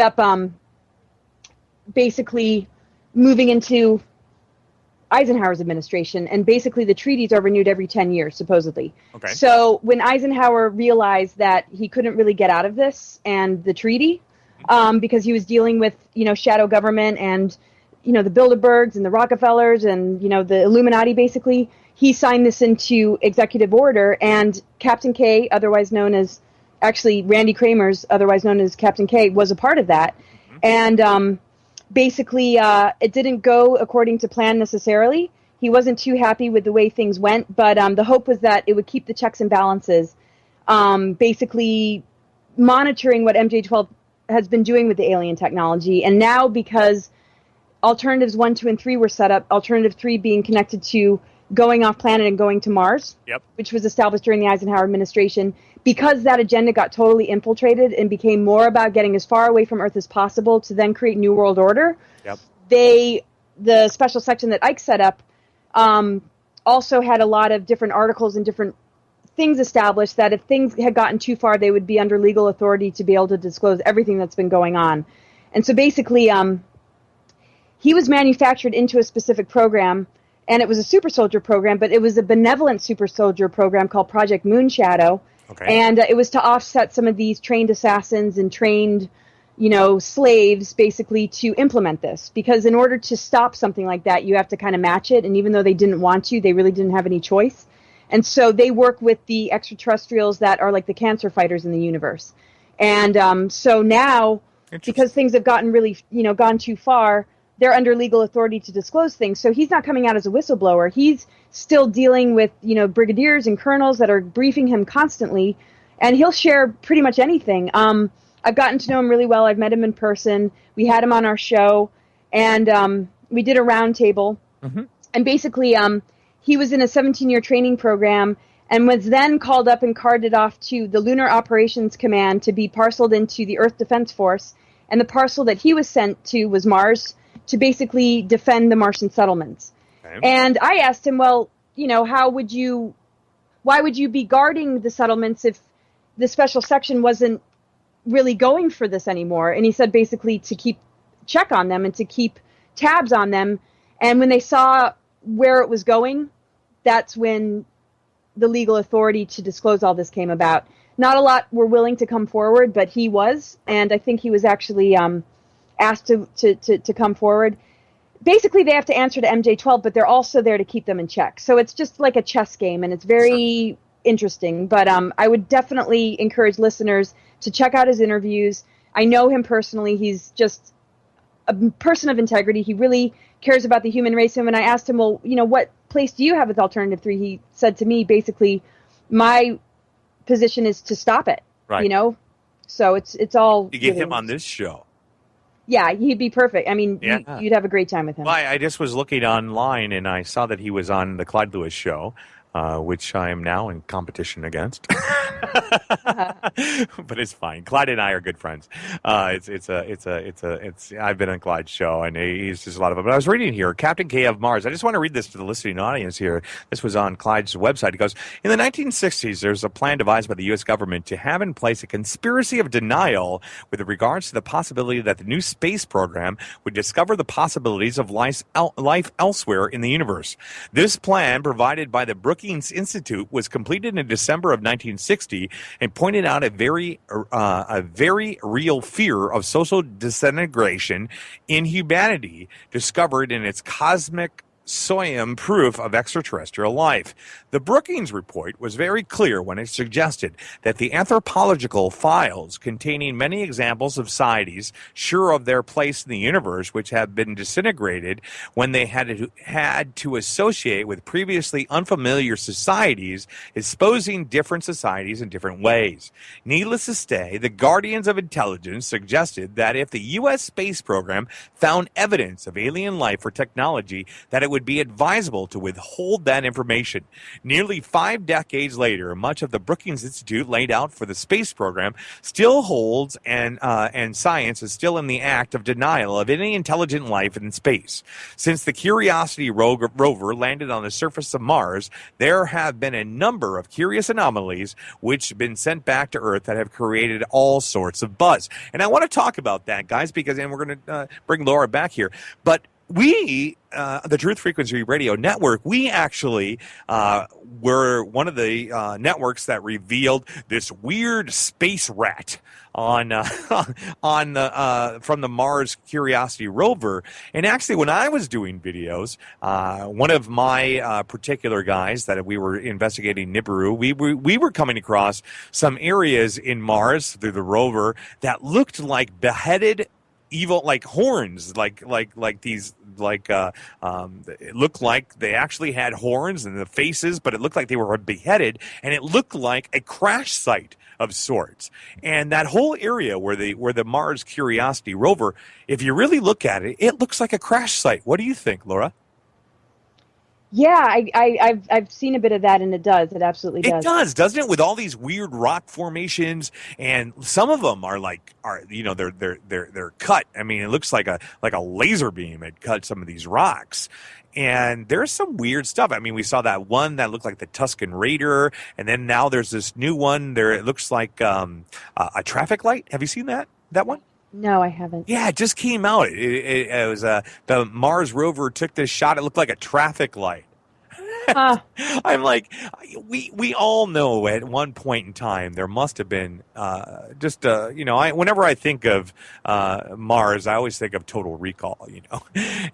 up basically moving into Eisenhower's administration, and basically the treaties are renewed every 10 years, supposedly. Okay. So when Eisenhower realized that he couldn't really get out of this and the treaty, because he was dealing with, shadow government and, the Bilderbergs and the Rockefellers and, the Illuminati, basically, he signed this into executive order, and Captain K, otherwise known as, actually Randy Kramer's, otherwise known as Captain K, was a part of that. And basically, it didn't go according to plan necessarily. He wasn't too happy with the way things went, but the hope was that it would keep the checks and balances, basically monitoring what MJ-12 has been doing with the alien technology. And now, because alternatives 1, 2, and 3 were set up, alternative 3 being connected to going off planet and going to Mars, which was established during the Eisenhower administration, because that agenda got totally infiltrated and became more about getting as far away from Earth as possible to then create New World Order. The special section that Ike set up also had a lot of different articles and different things established that if things had gotten too far, they would be under legal authority to be able to disclose everything that's been going on. And so basically, he was manufactured into a specific program, and it was a super soldier program, but it was a benevolent super soldier program called Project Moonshadow. And it was to offset some of these trained assassins and trained, slaves, basically, to implement this. Because in order to stop something like that, you have to kind of match it. And even though they didn't want to, they really didn't have any choice. And so they work with the extraterrestrials that are like the cancer fighters in the universe. And so now, because things have gotten really, gone too far, they're under legal authority to disclose things. So he's not coming out as a whistleblower. He's still dealing with, brigadiers and colonels that are briefing him constantly, and he'll share pretty much anything. I've gotten to know him really well. I've met him in person. We had him on our show, and we did a round table. And basically, he was in a 17-year training program and was then called up and carted off to the Lunar Operations Command to be parceled into the Earth Defense Force. And the parcel that he was sent to was Mars, to basically defend the Martian settlements. And I asked him, well, why would you be guarding the settlements if the special section wasn't really going for this anymore? And he said basically to keep check on them and to keep tabs on them. And when they saw where it was going, that's when the legal authority to disclose all this came about. Not a lot were willing to come forward, but he was, and I think he was actually asked to come forward. Basically, they have to answer to MJ-12, but they're also there to keep them in check. So it's just like a chess game, and it's very interesting. But I would definitely encourage listeners to check out his interviews. I know him personally. He's just a person of integrity. He really cares about the human race. And when I asked him, well, what place do you have with Alternative 3? He said to me, basically, my position is to stop it, So it's all... You get him on this show. Yeah, he'd be perfect. I mean, you'd have a great time with him. Well, I just was looking online, and I saw that he was on the Clyde Lewis show, which I am now in competition against. But it's fine. Clyde and I are good friends. I've been on Clyde's show, and he's just a lot of fun. But I was reading here, Captain K of Mars. I just want to read this to the listening audience here. This was on Clyde's website. It goes, in the 1960s, there's a plan devised by the U.S. government to have in place a conspiracy of denial with regards to the possibility that the new space program would discover the possibilities of life elsewhere in the universe. This plan, provided by the Brookings Institute, was completed in December of 1960 and pointed out a very real fear of social disintegration in humanity discovered in its cosmic Soyam proof of extraterrestrial life. The Brookings report was very clear when it suggested that the anthropological files containing many examples of societies sure of their place in the universe which have been disintegrated when they had to associate with previously unfamiliar societies, exposing different societies in different ways. Needless to say, the guardians of intelligence suggested that if the U.S. space program found evidence of alien life or technology, that it would would be advisable to withhold that information. Nearly 5 decades later, much of the Brookings Institute laid out for the space program still holds, and science is still in the act of denial of any intelligent life in space. Since the Curiosity rover landed on the surface of Mars, there have been a number of curious anomalies which have been sent back to Earth that have created all sorts of buzz. And I want to talk about that, guys, because, and we're going to bring Laura back here, but we, the Truth Frequency Radio Network, we actually were one of the networks that revealed this weird space rat on from the Mars Curiosity rover. And actually, when I was doing videos, one of my particular guys that we were investigating Nibiru, we were coming across some areas in Mars through the rover that looked like beheaded evil, like horns, like these, it looked like they actually had horns in the faces, but it looked like they were beheaded, and it looked like a crash site of sorts. And that whole area where the Mars Curiosity rover, if you really look at it, it looks like a crash site. What do you think, Laura? Yeah, I've seen a bit of that, and it does. It absolutely does. It does, doesn't it? With all these weird rock formations, and some of them are they're cut. I mean, it looks like a laser beam had cut some of these rocks. And there's some weird stuff. I mean, we saw that one that looked like the Tuscan Raider, and then now there's this new one there. It looks like a traffic light. Have you seen that one? No, I haven't. Yeah, it just came out. It was the Mars rover took this shot. It looked like a traffic light. I'm like, we all know at one point in time there must have been whenever I think of Mars, I always think of Total Recall,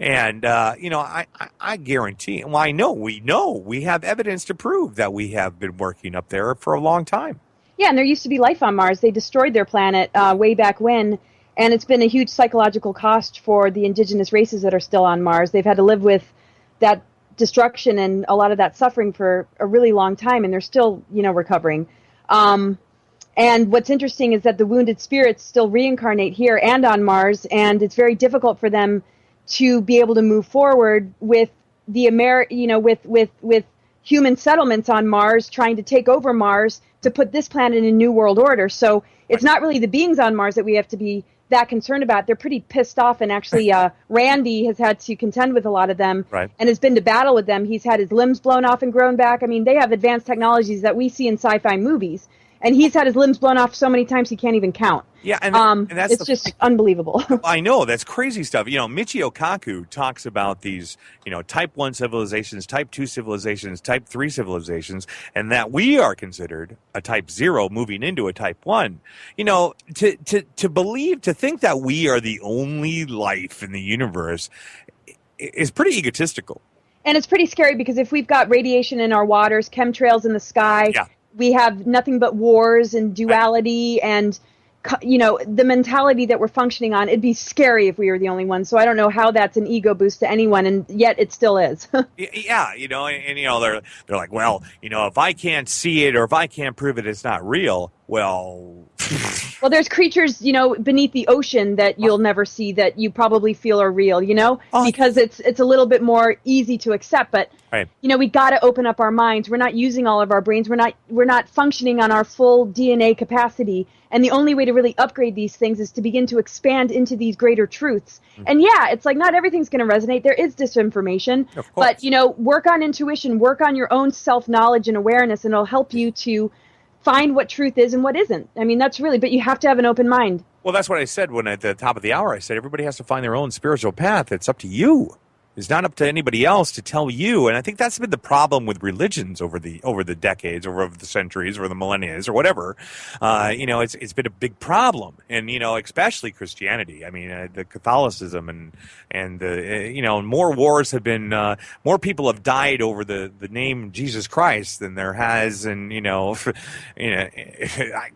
and I guarantee. Well, we have evidence to prove that we have been working up there for a long time. Yeah, and there used to be life on Mars. They destroyed their planet way back when. And it's been a huge psychological cost for the indigenous races that are still on Mars. They've had to live with that destruction and a lot of that suffering for a really long time, and they're still, recovering. And what's interesting is that the wounded spirits still reincarnate here and on Mars, and it's very difficult for them to be able to move forward with the with human settlements on Mars, trying to take over Mars to put this planet in a new world order. So it's not really the beings on Mars that we have to be that concerned about. They're pretty pissed off, and actually Randy has had to contend with a lot of them, right, and has been to battle with them. He's had his limbs blown off and grown back. I mean, they have advanced technologies that we see in sci-fi movies, and he's had his limbs blown off so many times he can't even count. Yeah, and that's just unbelievable. I know, that's crazy stuff. Michio Kaku talks about these, type 1 civilizations, type 2 civilizations, type 3 civilizations, and that we are considered a type 0 moving into a type 1. To think that we are the only life in the universe is pretty egotistical. And it's pretty scary, because if we've got radiation in our waters, chemtrails in the sky, yeah, we have nothing but wars and duality, and the mentality that we're functioning on, it'd be scary if we were the only ones. So I don't know how that's an ego boost to anyone, and yet it still is. Yeah, they're like, well, if I can't see it or if I can't prove it, it's not real. Well, there's creatures, beneath the ocean that you'll never see that you probably feel are real, because it's a little bit more easy to accept. But, right, we got to open up our minds. We're not using all of our brains. We're not functioning on our full DNA capacity. And the only way to really upgrade these things is to begin to expand into these greater truths. Mm-hmm. And yeah, it's like not everything's going to resonate. There is disinformation. Of course. But, work on intuition, work on your own self-knowledge and awareness, and it'll help you to find what truth is and what isn't. I mean, that's really, but you have to have an open mind. Well, that's what I said when at the top of the hour, I said, everybody has to find their own spiritual path. It's up to you. It's not up to anybody else to tell you. And I think that's been the problem with religions over the decades, over the centuries, or the millennia, or whatever. It's been a big problem. And, especially Christianity. I mean, the Catholicism and the, more wars have been, more people have died over the name Jesus Christ than there has. And, I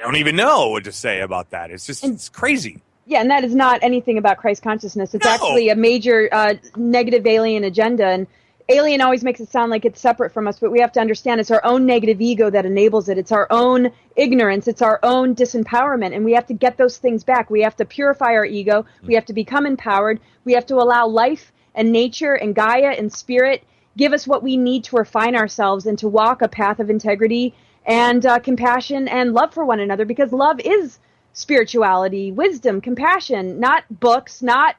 don't even know what to say about that. It's just, it's crazy. Yeah, and that is not anything about Christ consciousness. It's actually a major negative alien agenda. And alien always makes it sound like it's separate from us, but we have to understand it's our own negative ego that enables it. It's our own ignorance. It's our own disempowerment. And we have to get those things back. We have to purify our ego. We have to become empowered. We have to allow life and nature and Gaia and spirit give us what we need to refine ourselves and to walk a path of integrity and compassion and love for one another, because love is spirituality, wisdom, compassion, not books, not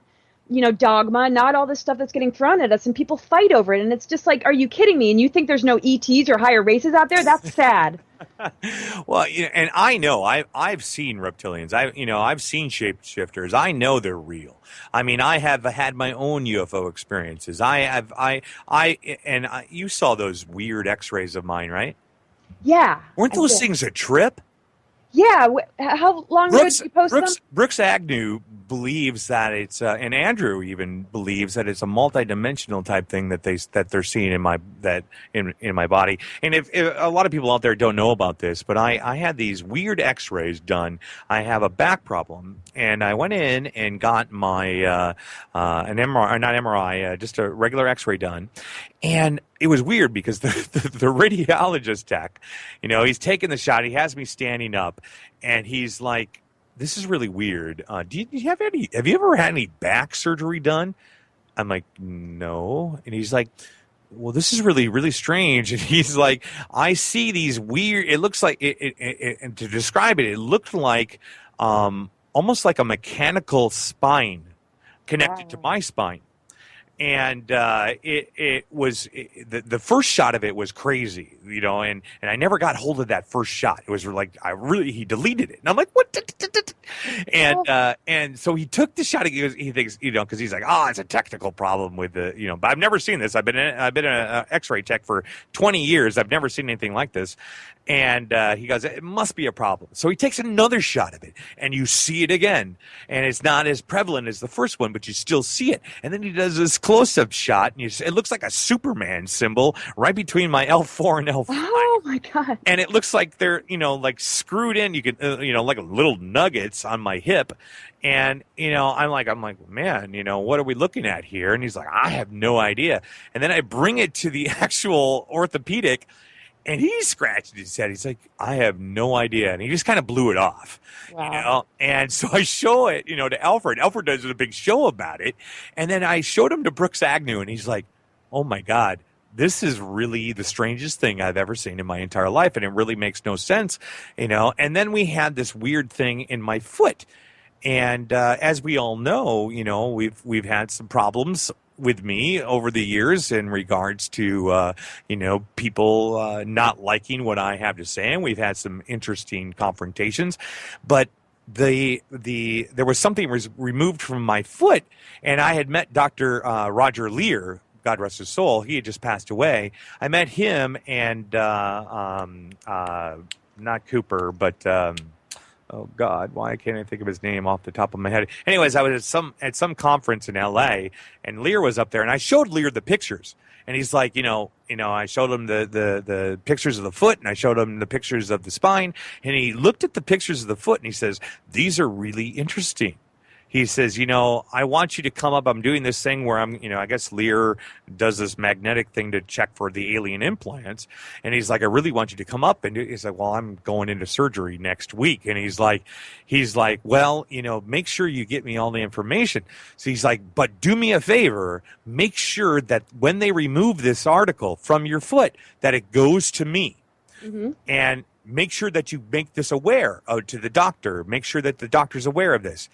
dogma, not all this stuff that's getting thrown at us, and people fight over it. And it's just like, are you kidding me? And you think there's no ETs or higher races out there? That's sad. Well, and I know I've seen reptilians. I've seen shapeshifters. I know they're real. I mean, I have had my own UFO experiences. You saw those weird X-rays of mine, right? Yeah. Weren't those things a trip? Yeah. How long ago did you post them? Brooks Agnew believes that it's, and Andrew even believes that it's a multidimensional type thing that they're seeing in my body. And if a lot of people out there don't know about this, but I had these weird X-rays done. I have a back problem, and I went in and got my an MRI, not MRI, just a regular X-ray done. And it was weird because the radiologist tech, he's taking the shot. He has me standing up, and he's like, "This is really weird. Have you ever had any back surgery done?" I'm like, "No." And he's like, "Well, this is really, really strange." And he's like, "I see these weird. It looks like and to describe it, it looked like almost like a mechanical spine connected to my spine." And it was the first shot of it was crazy, and I never got hold of that first shot. It was like he deleted it, and I'm like, what? And so he took the shot. He thinks, because he's like, it's a technical problem with the, but I've never seen this. I've been an X-ray tech for 20 years. I've never seen anything like this. And he goes, it must be a problem. So he takes another shot of it, and you see it again. And it's not as prevalent as the first one, but you still see it. And then he does this close-up shot, and it looks like a Superman symbol right between my L4 and L5. Oh, my God. And it looks like they're, like screwed in. You can, like little nuggets on my hip. And, I'm like, man, what are we looking at here? And he's like, I have no idea. And then I bring it to the actual orthopedic, and he scratched his head. He's like, I have no idea. And he just kind of blew it off, Wow. And so I show it, to Alfred. Alfred does a big show about it. And then I showed him to Brooks Agnew, and he's like, oh, my God, this is really the strangest thing I've ever seen in my entire life. And it really makes no sense, And then we had this weird thing in my foot. And as we all know, we've had some problems with me over the years in regards to people not liking what I have to say, and we've had some interesting confrontations. But there was something removed from my foot, and I had met Dr. Roger Lear. God rest his soul. He had just passed away. I met him and not Cooper, but. Oh God! Why can't I think of his name off the top of my head? Anyways, I was at some conference in L.A. and Lear was up there, and I showed Lear the pictures, and he's like, I showed him the pictures of the foot, and I showed him the pictures of the spine, and he looked at the pictures of the foot, and he says, "These are really interesting." He says, I want you to come up. I'm doing this thing where I guess Lear does this magnetic thing to check for the alien implants. And he's like, I really want you to come up. And he's like, well, I'm going into surgery next week. And he's like, well, make sure you get me all the information. So he's like, but do me a favor, make sure that when they remove this article from your foot, that it goes to me. Mm-hmm. And make sure that you make this aware to the doctor. Make sure that the doctor's aware of this.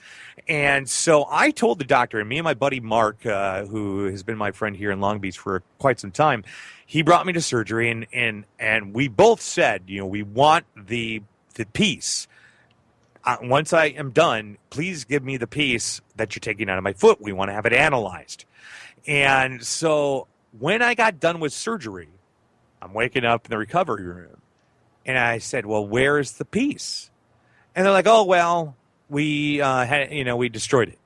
And so I told the doctor, and me and my buddy Mark, who has been my friend here in Long Beach for quite some time, he brought me to surgery, and we both said, we want the piece. Once I am done, please give me the piece that you're taking out of my foot. We want to have it analyzed. And so when I got done with surgery, I'm waking up in the recovery room. And I said, well, where is the piece? And they're like, oh, well, we destroyed it.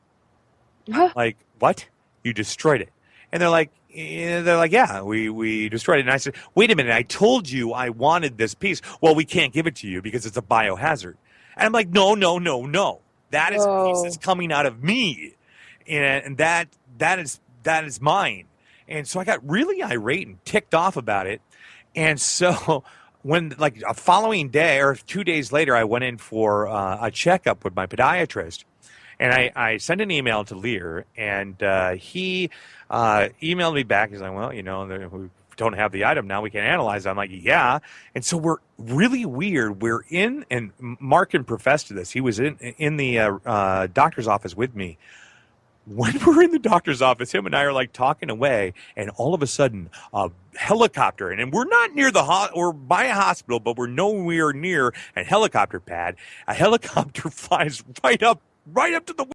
Huh? Like, what? You destroyed it? And they're like, yeah, we destroyed it. And I said, wait a minute, I told you I wanted this piece. Well, we can't give it to you because it's a biohazard. And I'm like, no. That is a piece that's coming out of me. And that is mine. And so I got really irate and ticked off about it. And so when, like, a following day or 2 days later, I went in for a checkup with my podiatrist. And I sent an email to Lear, and he emailed me back. He's like, well, we don't have the item now. We can analyze it. I'm like, yeah. And so we're really weird. We're in, and Mark can profess to this. He was in the doctor's office with me. When we're in the doctor's office, him and I are like talking away, and all of a sudden, a helicopter, and we're not near or by a hospital, but we're nowhere near a helicopter pad. A helicopter flies right up to the